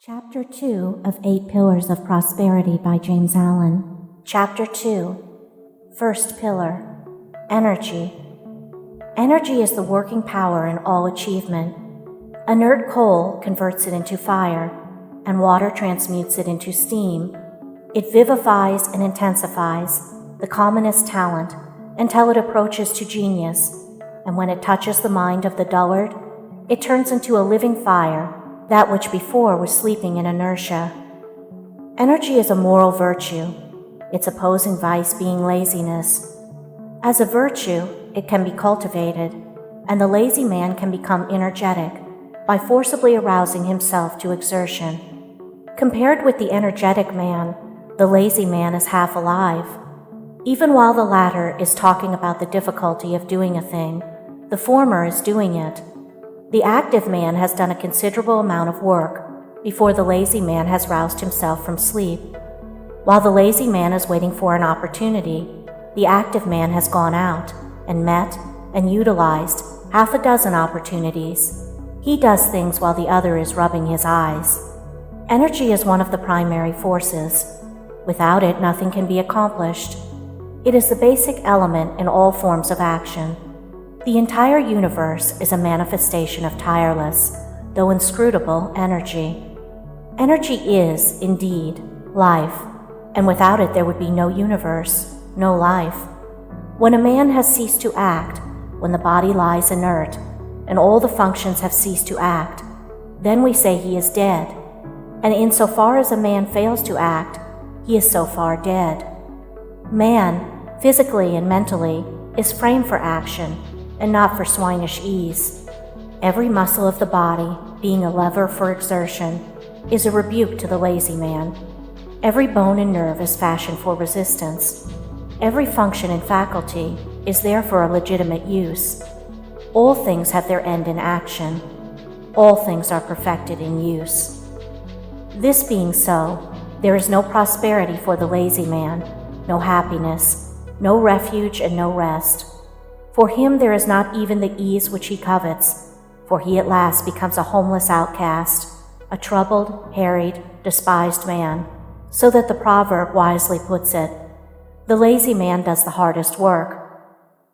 Chapter 2 of 8 Pillars of Prosperity by James Allen. Chapter 2. First pillar. Energy. Energy is the working power in all achievement. Inert coal converts it into fire, and water transmutes it into steam. It vivifies and intensifies the commonest talent until it approaches to genius, and when it touches the mind of the dullard, it turns into a living fire, that which before was sleeping in inertia. Energy is a moral virtue, its opposing vice being laziness. As a virtue, it can be cultivated, and the lazy man can become energetic by forcibly arousing himself to exertion. Compared with the energetic man, the lazy man is half alive. Even while the latter is talking about the difficulty of doing a thing, the former is doing it. The active man has done a considerable amount of work before the lazy man has roused himself from sleep. While the lazy man is waiting for an opportunity, the active man has gone out and met and utilized half a dozen opportunities. He does things while the other is rubbing his eyes. Energy is one of the primary forces. Without it, nothing can be accomplished. It is the basic element in all forms of action. The entire universe is a manifestation of tireless, though inscrutable, energy. Energy is, indeed, life, and without it there would be no universe, no life. When a man has ceased to act, when the body lies inert, and all the functions have ceased to act, then we say he is dead, and insofar as a man fails to act, he is so far dead. Man, physically and mentally, is framed for action, and not for swinish ease. Every muscle of the body, being a lever for exertion, is a rebuke to the lazy man. Every bone and nerve is fashioned for resistance. Every function and faculty is there for a legitimate use. All things have their end in action. All things are perfected in use. This being so, there is no prosperity for the lazy man, no happiness, no refuge, and no rest. For him there is not even the ease which he covets, for he at last becomes a homeless outcast, a troubled, harried, despised man, so that the proverb wisely puts it, "The lazy man does the hardest work,"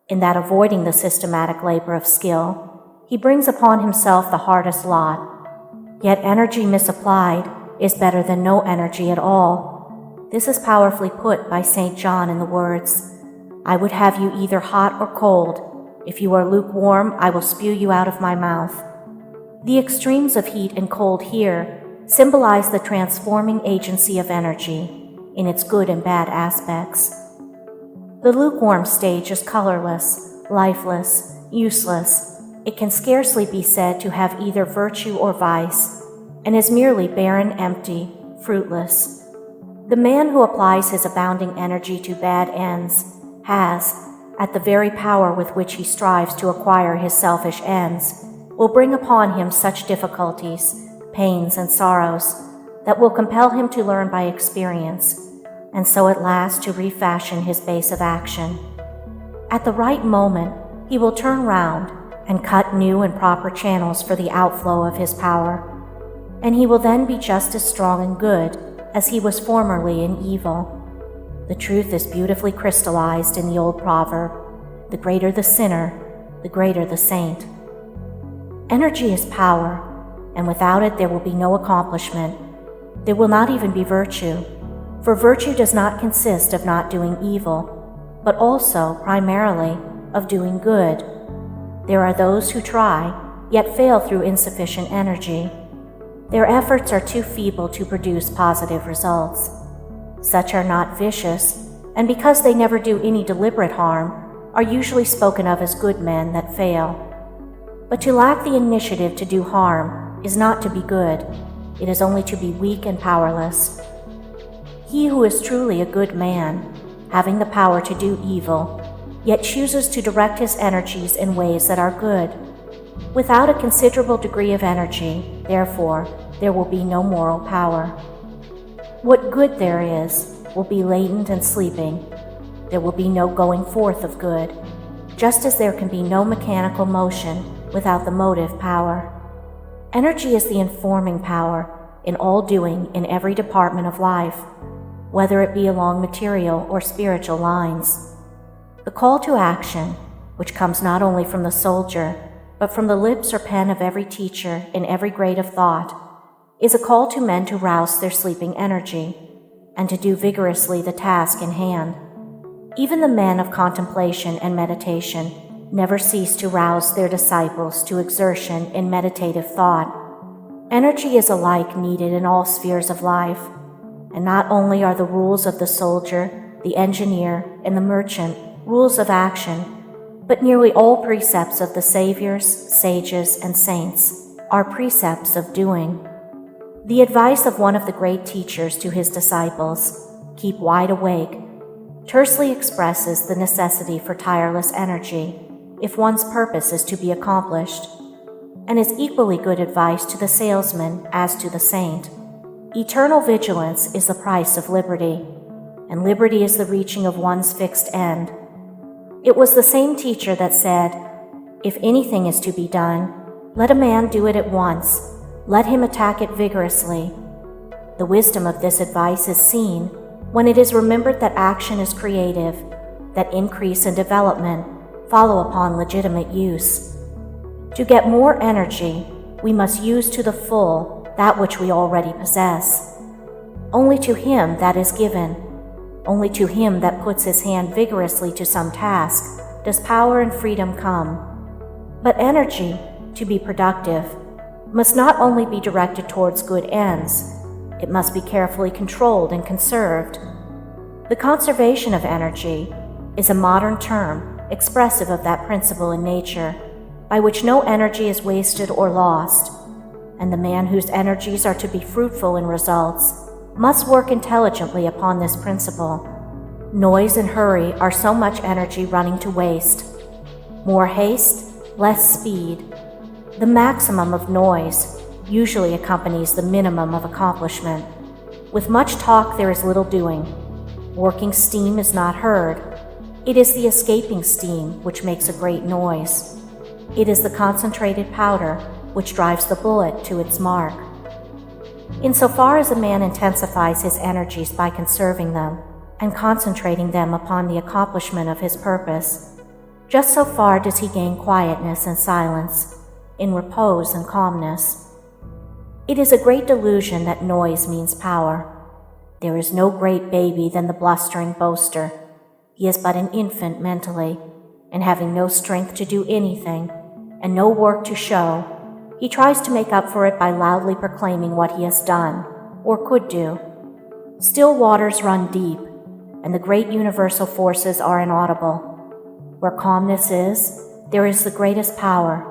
in that avoiding the systematic labor of skill, he brings upon himself the hardest lot. Yet energy misapplied is better than no energy at all. This is powerfully put by St. John in the words, "I would have you either hot or cold. If you are lukewarm, I will spew you out of my mouth." The extremes of heat and cold here symbolize the transforming agency of energy in its good and bad aspects. The lukewarm stage is colorless, lifeless, useless. It can scarcely be said to have either virtue or vice, and is merely barren, empty, fruitless. The man who applies his abounding energy to bad ends has, at the very power with which he strives to acquire his selfish ends, will bring upon him such difficulties, pains, and sorrows that will compel him to learn by experience, and so at last to refashion his base of action. At the right moment, he will turn round and cut new and proper channels for the outflow of his power, and he will then be just as strong and good as he was formerly in evil. The truth is beautifully crystallized in the old proverb, "The greater the sinner, the greater the saint." Energy is power, and without it there will be no accomplishment. There will not even be virtue, for virtue does not consist of not doing evil, but also, primarily, of doing good. There are those who try, yet fail through insufficient energy. Their efforts are too feeble to produce positive results. Such are not vicious, and because they never do any deliberate harm, are usually spoken of as good men that fail. But to lack the initiative to do harm is not to be good, it is only to be weak and powerless. He who is truly a good man, having the power to do evil, yet chooses to direct his energies in ways that are good. Without a considerable degree of energy, therefore, there will be no moral power. What good there is will be latent and sleeping. There will be no going forth of good, just as there can be no mechanical motion without the motive power. Energy is the informing power, in all doing in every department of life, whether it be along material or spiritual lines. The call to action, which comes not only from the soldier, but from the lips or pen of every teacher in every grade of thought, is a call to men to rouse their sleeping energy and to do vigorously the task in hand. Even the men of contemplation and meditation never cease to rouse their disciples to exertion in meditative thought. Energy is alike needed in all spheres of life, and not only are the rules of the soldier, the engineer, and the merchant rules of action, but nearly all precepts of the saviors, sages, and saints are precepts of doing. The advice of one of the great teachers to his disciples, "Keep wide awake," tersely expresses the necessity for tireless energy if one's purpose is to be accomplished, and is equally good advice to the salesman as to the saint. Eternal vigilance is the price of liberty, and liberty is the reaching of one's fixed end. It was the same teacher that said, "If anything is to be done, let a man do it at once. Let him attack it vigorously." The wisdom of this advice is seen when it is remembered that action is creative, that increase and development follow upon legitimate use. To get more energy, we must use to the full that which we already possess. Only to him that is given, only to him that puts his hand vigorously to some task, does power and freedom come. But energy, to be productive, must not only be directed towards good ends, it must be carefully controlled and conserved. The conservation of energy is a modern term expressive of that principle in nature, by which no energy is wasted or lost, and the man whose energies are to be fruitful in results must work intelligently upon this principle. Noise and hurry are so much energy running to waste. More haste, less speed. The maximum of noise usually accompanies the minimum of accomplishment. With much talk there is little doing. Working steam is not heard. It is the escaping steam which makes a great noise. It is the concentrated powder which drives the bullet to its mark. Insofar as a man intensifies his energies by conserving them and concentrating them upon the accomplishment of his purpose, just so far does he gain quietness and silence, in repose and calmness. It is a great delusion that noise means power. There is no great baby than the blustering boaster. He is but an infant mentally, and having no strength to do anything, and no work to show, he tries to make up for it by loudly proclaiming what he has done, or could do. Still waters run deep, and the great universal forces are inaudible. Where calmness is, there is the greatest power.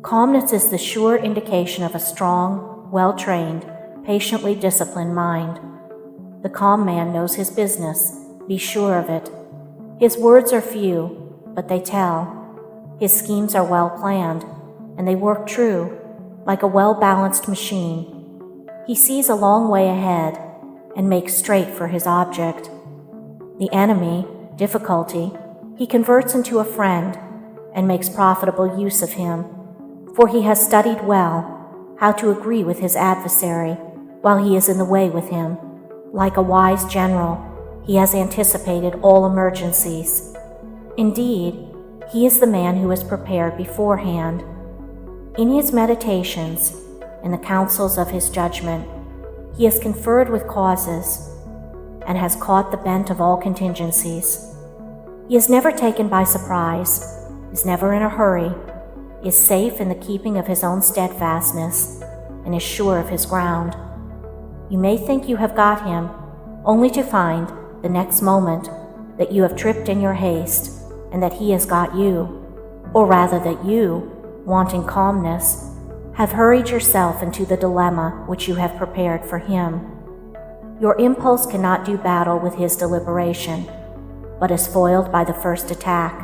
Calmness is the sure indication of a strong, well-trained, patiently disciplined mind. The calm man knows his business, be sure of it. His words are few, but they tell. His schemes are well planned, and they work true, like a well-balanced machine. He sees a long way ahead and makes straight for his object. The enemy, difficulty, he converts into a friend and makes profitable use of him, for he has studied well how to agree with his adversary while he is in the way with him. Like a wise general, he has anticipated all emergencies. Indeed, he is the man who is prepared beforehand. In his meditations, in the counsels of his judgment, he has conferred with causes, and has caught the bent of all contingencies. He is never taken by surprise, is never in a hurry, is safe in the keeping of his own steadfastness, and is sure of his ground. You may think you have got him, only to find, the next moment, that you have tripped in your haste, and that he has got you, or rather that you, wanting calmness, have hurried yourself into the dilemma which you have prepared for him. Your impulse cannot do battle with his deliberation, but is foiled by the first attack.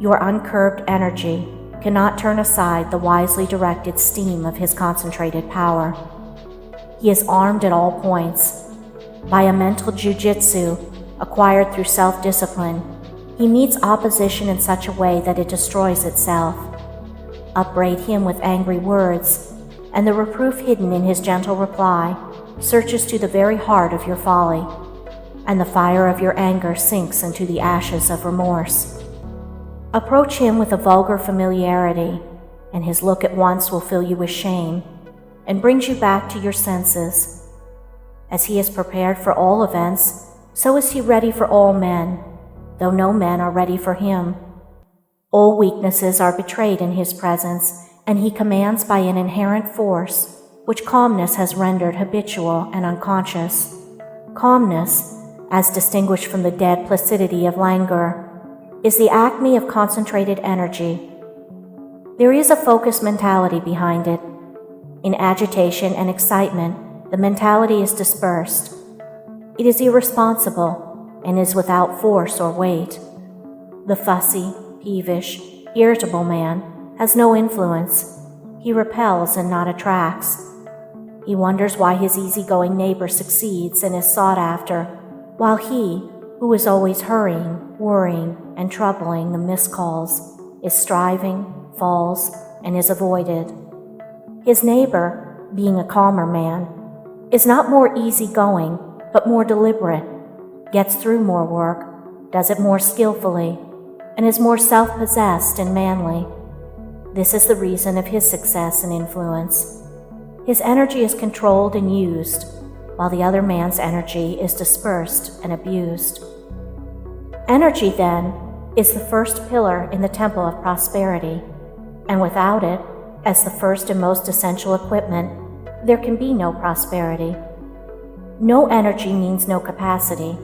Your uncurbed energy cannot turn aside the wisely directed steam of his concentrated power. He is armed at all points. By a mental jujitsu acquired through self-discipline, he meets opposition in such a way that it destroys itself. Upbraid him with angry words, and the reproof hidden in his gentle reply searches to the very heart of your folly, and the fire of your anger sinks into the ashes of remorse. Approach him with a vulgar familiarity, and his look at once will fill you with shame and brings you back to your senses. As he is prepared for all events, so is he ready for all men, though no men are ready for him. All weaknesses are betrayed in his presence, and he commands by an inherent force, which calmness has rendered habitual and unconscious. Calmness, as distinguished from the dead placidity of languor, is the acme of concentrated energy. There is a focused mentality behind it. In agitation and excitement, the mentality is dispersed. It is irresponsible and is without force or weight. The fussy, peevish, irritable man has no influence. He repels and not attracts. He wonders why his easygoing neighbor succeeds and is sought after, while he, who is always hurrying, worrying, and troubling the miscalls, is striving, falls, and is avoided. His neighbor, being a calmer man, is not more easygoing, but more deliberate, gets through more work, does it more skillfully, and is more self-possessed and manly. This is the reason of his success and influence. His energy is controlled and used, while the other man's energy is dispersed and abused. Energy, then, is the first pillar in the temple of prosperity, and without it, as the first and most essential equipment, there can be no prosperity. No energy means no capacity.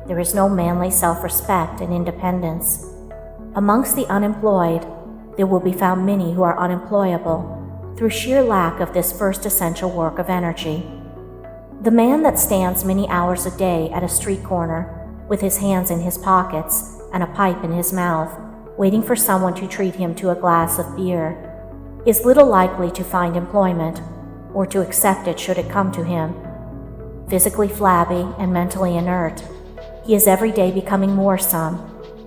There is no manly self-respect and independence. Amongst the unemployed, there will be found many who are unemployable through sheer lack of this first essential work of energy. The man that stands many hours a day at a street corner with his hands in his pockets and a pipe in his mouth, waiting for someone to treat him to a glass of beer, is little likely to find employment or to accept it should it come to him. Physically flabby and mentally inert, he is every day becoming more some,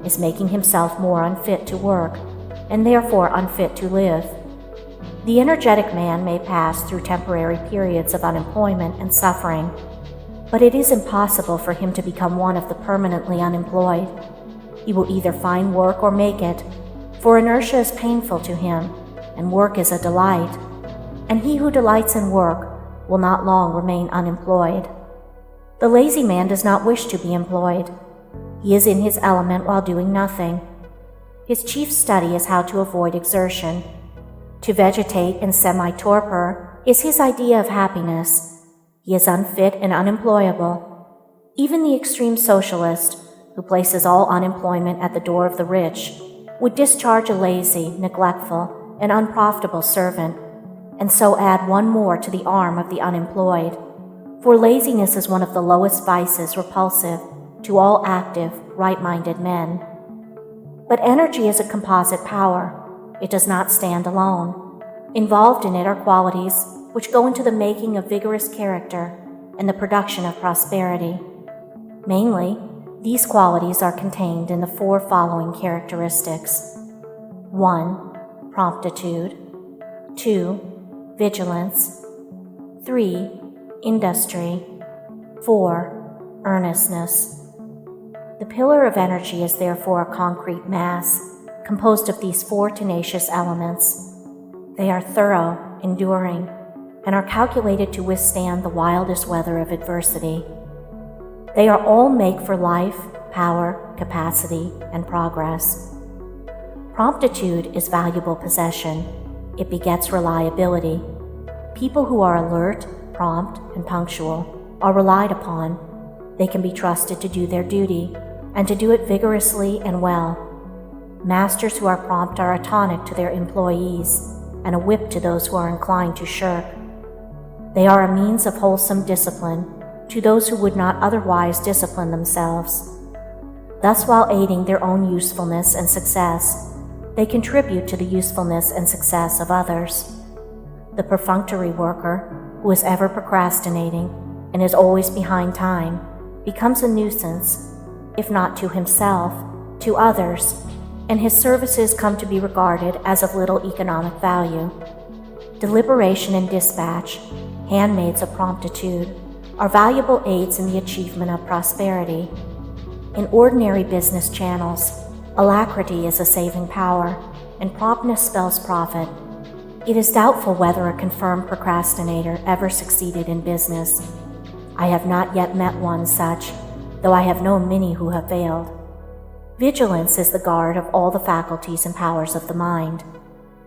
is making himself more unfit to work and therefore unfit to live. The energetic man may pass through temporary periods of unemployment and suffering, but it is impossible for him to become one of the permanently unemployed. He will either find work or make it, for inertia is painful to him, and work is a delight, and he who delights in work will not long remain unemployed. The lazy man does not wish to be employed. He is in his element while doing nothing. His chief study is how to avoid exertion. To vegetate in semi-torpor is his idea of happiness. He is unfit and unemployable. Even the extreme socialist, who places all unemployment at the door of the rich, would discharge a lazy, neglectful, and unprofitable servant, and so add one more to the arm of the unemployed. For laziness is one of the lowest vices repulsive to all active, right-minded men. But energy is a composite power. It does not stand alone. Involved in it are qualities which go into the making of vigorous character and the production of prosperity. Mainly, these qualities are contained in the four following characteristics. 1. Promptitude. 2. Vigilance. 3. Industry. 4. Earnestness. The pillar of energy is therefore a concrete mass, composed of these four tenacious elements. They are thorough, enduring, and are calculated to withstand the wildest weather of adversity. They are all make for life, power, capacity, and progress. Promptitude is valuable possession. It begets reliability. People who are alert, prompt, and punctual are relied upon. They can be trusted to do their duty, and to do it vigorously and well. Masters who are prompt are a tonic to their employees, and a whip to those who are inclined to shirk. They are a means of wholesome discipline to those who would not otherwise discipline themselves. Thus, while aiding their own usefulness and success, they contribute to the usefulness and success of others. The perfunctory worker, who is ever procrastinating and is always behind time, becomes a nuisance, if not to himself, to others, and his services come to be regarded as of little economic value. Deliberation and dispatch, handmaids of promptitude, are valuable aids in the achievement of prosperity. In ordinary business channels, alacrity is a saving power, and promptness spells profit. It is doubtful whether a confirmed procrastinator ever succeeded in business. I have not yet met one such, though I have known many who have failed. Vigilance is the guard of all the faculties and powers of the mind.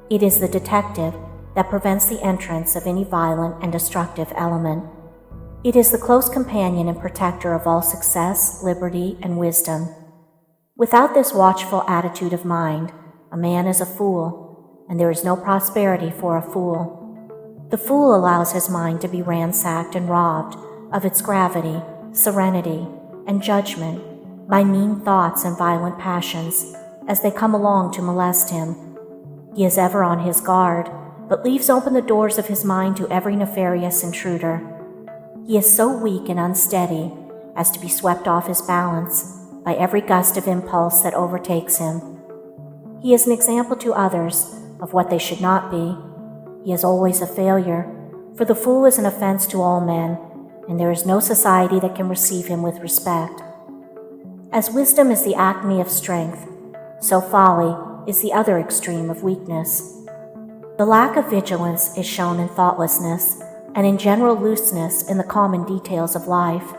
It is the detective that prevents the entrance of any violent and destructive element. It is the close companion and protector of all success, liberty, and wisdom. Without this watchful attitude of mind, a man is a fool, and there is no prosperity for a fool. The fool allows his mind to be ransacked and robbed of its gravity, serenity, and judgment by mean thoughts and violent passions as they come along to molest him. He is ever on his guard, but leaves open the doors of his mind to every nefarious intruder. He is so weak and unsteady as to be swept off his balance by every gust of impulse that overtakes him. He is an example to others of what they should not be. He is always a failure, for the fool is an offense to all men, and there is no society that can receive him with respect. As wisdom is the acme of strength, so folly is the other extreme of weakness. The lack of vigilance is shown in thoughtlessness and in general looseness in the common details of life.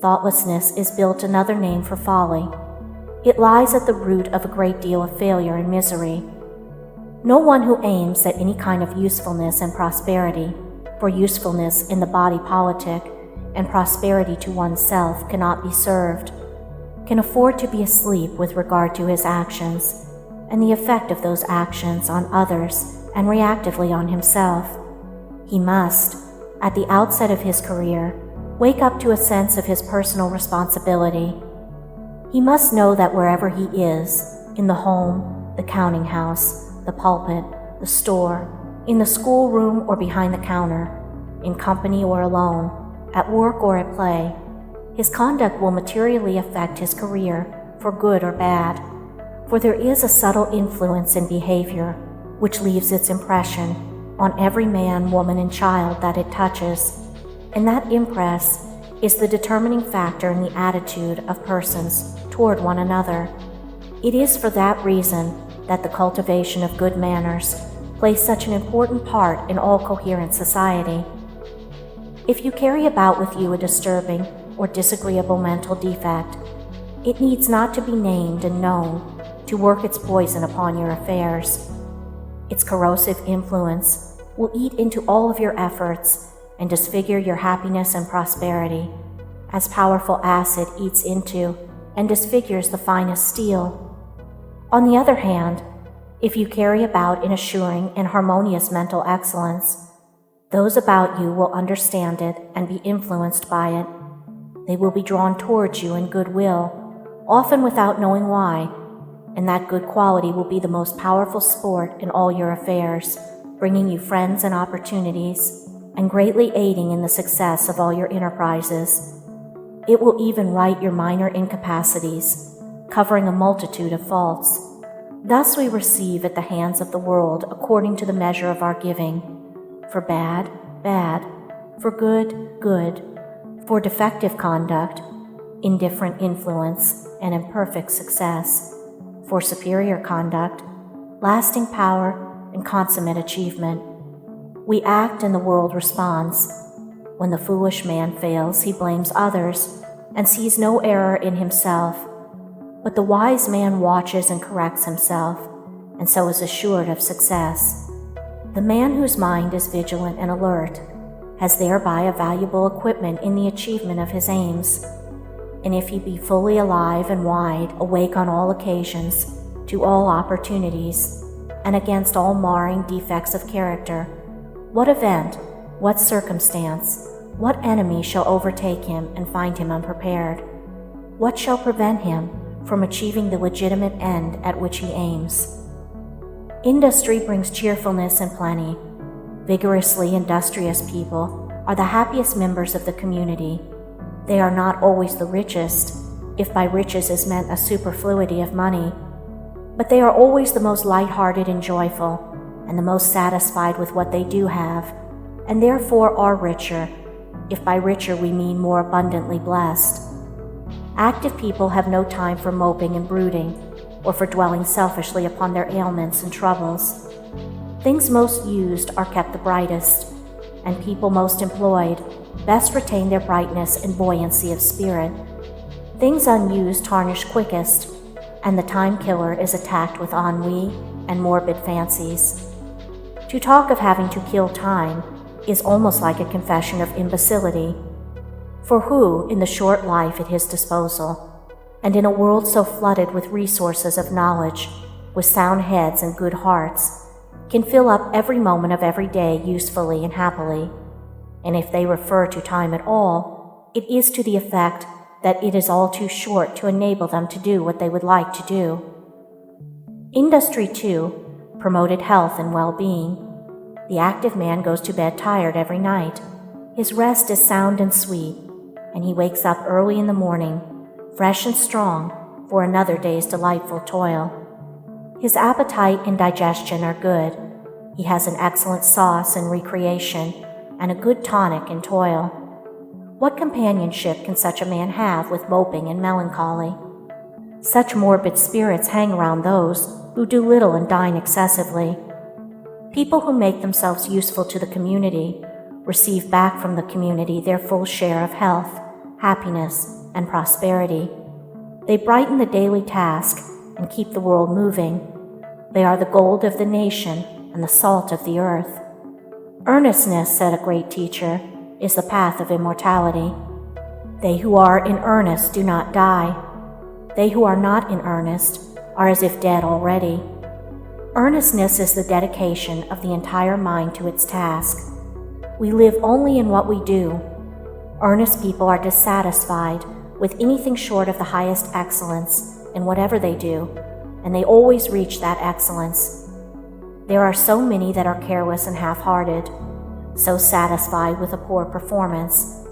Thoughtlessness is built another name for folly. It lies at the root of a great deal of failure and misery. No one who aims at any kind of usefulness and prosperity, for usefulness in the body politic and prosperity to oneself cannot be served, can afford to be asleep with regard to his actions and the effect of those actions on others and reactively on himself. He must, at the outset of his career, wake up to a sense of his personal responsibility. He must know that wherever he is, in the home, the counting house, the pulpit, the store, in the schoolroom or behind the counter, in company or alone, at work or at play, his conduct will materially affect his career for good or bad, for there is a subtle influence in behavior which leaves its impression on every man, woman, and child that it touches, and that impress is the determining factor in the attitude of persons toward one another. It is for that reason that the cultivation of good manners plays such an important part in all coherent society. If you carry about with you a disturbing or disagreeable mental defect, it needs not to be named and known to work its poison upon your affairs. Its corrosive influence will eat into all of your efforts and disfigure your happiness and prosperity, as powerful acid eats into and disfigures the finest steel. On the other hand, if you carry about an assuring and harmonious mental excellence, those about you will understand it and be influenced by it. They will be drawn towards you in goodwill, often without knowing why, and that good quality will be the most powerful sport in all your affairs, bringing you friends and opportunities, and greatly aiding in the success of all your enterprises. It will even right your minor incapacities, covering a multitude of faults. Thus we receive at the hands of the world according to the measure of our giving. For bad, bad; for good, good; for defective conduct, indifferent influence, and imperfect success; for superior conduct, lasting power, and consummate achievement. We act and the world responds. When the foolish man fails, he blames others and sees no error in himself. But the wise man watches and corrects himself, and so is assured of success. The man whose mind is vigilant and alert has thereby a valuable equipment in the achievement of his aims. And if he be fully alive and wide awake on all occasions, to all opportunities, and against all marring defects of character, what event, what circumstance, what enemy shall overtake him and find him unprepared? What shall prevent him from achieving the legitimate end at which he aims? Industry brings cheerfulness and plenty. Vigorously industrious people are the happiest members of the community. They are not always the richest, if by riches is meant a superfluity of money, but they are always the most light-hearted and joyful, and the most satisfied with what they do have, and therefore are richer, if by richer we mean more abundantly blessed. Active people have no time for moping and brooding, or for dwelling selfishly upon their ailments and troubles. Things most used are kept the brightest, and people most employed best retain their brightness and buoyancy of spirit. Things unused tarnish quickest, and the time killer is attacked with ennui and morbid fancies. To talk of having to kill time is almost like a confession of imbecility. For who, in the short life at his disposal, and in a world so flooded with resources of knowledge, with sound heads and good hearts, can fill up every moment of every day usefully and happily? And if they refer to time at all, it is to the effect that it is all too short to enable them to do what they would like to do. Industry, too, promoted health and well-being. The active man goes to bed tired every night. His rest is sound and sweet, and he wakes up early in the morning, fresh and strong, for another day's delightful toil. His appetite and digestion are good. He has an excellent sauce in recreation, and a good tonic in toil. What companionship can such a man have with moping and melancholy? Such morbid spirits hang around those who do little and dine excessively. People who make themselves useful to the community receive back from the community their full share of health, happiness, and prosperity. They brighten the daily task and keep the world moving. They are the gold of the nation and the salt of the earth. Earnestness, said a great teacher, is the path of immortality. They who are in earnest do not die. They who are not in earnest are as if dead already. Earnestness is the dedication of the entire mind to its task. We live only in what we do. Earnest people are dissatisfied with anything short of the highest excellence in whatever they do, and they always reach that excellence. There are so many that are careless and half-hearted, so satisfied with a poor performance,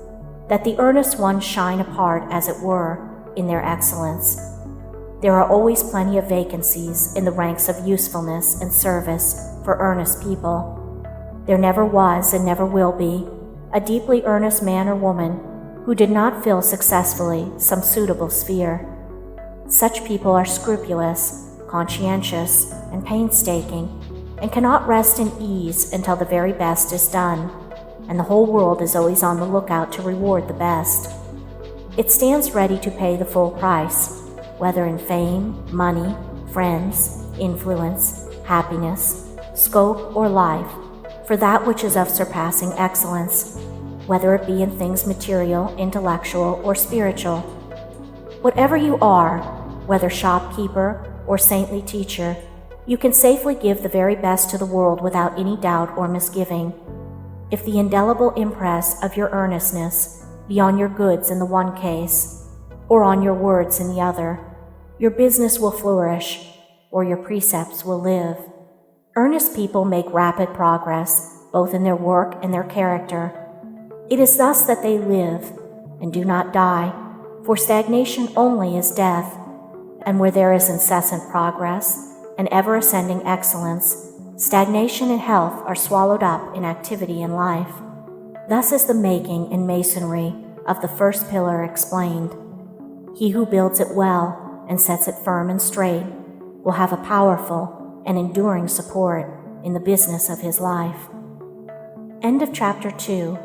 that the earnest ones shine apart, as it were, in their excellence. There are always plenty of vacancies in the ranks of usefulness and service for earnest people. There never was and never will be a deeply earnest man or woman who did not fill successfully some suitable sphere. Such people are scrupulous, conscientious, and painstaking, and cannot rest in ease until the very best is done, and the whole world is always on the lookout to reward the best. It stands ready to pay the full price, whether in fame, money, friends, influence, happiness, scope, or life, for that which is of surpassing excellence, whether it be in things material, intellectual, or spiritual. Whatever you are, whether shopkeeper or saintly teacher, you can safely give the very best to the world without any doubt or misgiving. If the indelible impress of your earnestness be on your goods in the one case, or on your words in the other, your business will flourish, or your precepts will live. Earnest people make rapid progress, both in their work and their character. It is thus that they live, and do not die, for stagnation only is death, and where there is incessant progress, and ever-ascending excellence, stagnation and health are swallowed up in activity and life. Thus is the making and masonry of the first pillar explained. He who builds it well and sets it firm and straight will have a powerful and enduring support in the business of his life. End of Chapter 2.